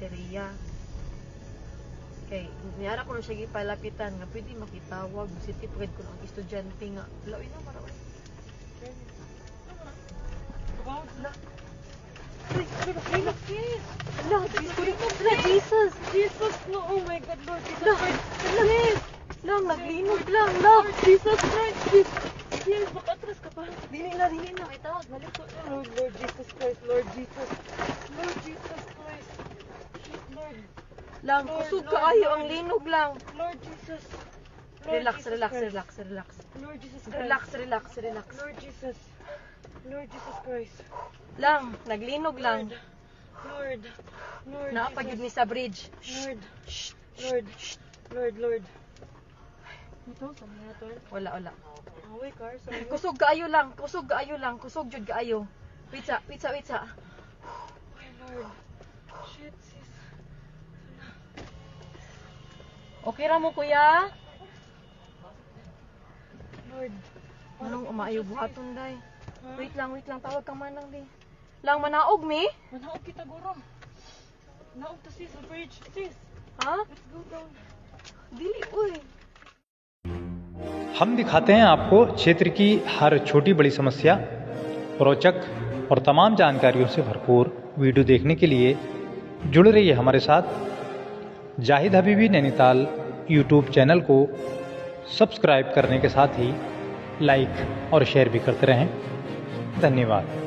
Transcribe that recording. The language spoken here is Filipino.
Renteria. Kay niyara ko na siya gipalapitan nga pwede makitawag city pwede ko ang estudyante nga laoy na maraw. Jesus, no, oh my God, Lord Jesus Christ. Lang, naglinog lang, Lord Jesus Christ. Yes, makatras ka pa. Dili na, itawag, balik ko. Lord Jesus Christ, Lord Jesus Christ. Lord. Lang, kusog kaayo ang linog lang. Lord Jesus. Relax. Lord Jesus Christ. Relax. Lord Jesus Christ. Lang, naglinog lang. Lord. Naapagid ni sa bridge. Lord. Ito, sa mga to. Wala. Away car, sa mga. Kusog kaayo lang. Kusog jud kaayo. Witsa. Ay, Lord. Shit, sis. Okay ra mo, kuya? Lord. Anong umaayo buhaton, day? Wait lang. Tawag ka manang, day. Lang, manaog, mi? Manaog kita, guro. Naog to, sis, sa bridge. Sis, Ha? let's go down. Dili, uy. हम दिखाते हैं आपको क्षेत्र की हर छोटी बड़ी समस्या रोचक और तमाम जानकारियों से भरपूर वीडियो देखने के लिए जुड़ रहिए हमारे साथ। जाहिद हबीबी नैनीताल यूट्यूब चैनल को सब्सक्राइब करने के साथ ही लाइक और शेयर भी करते रहें। धन्यवाद।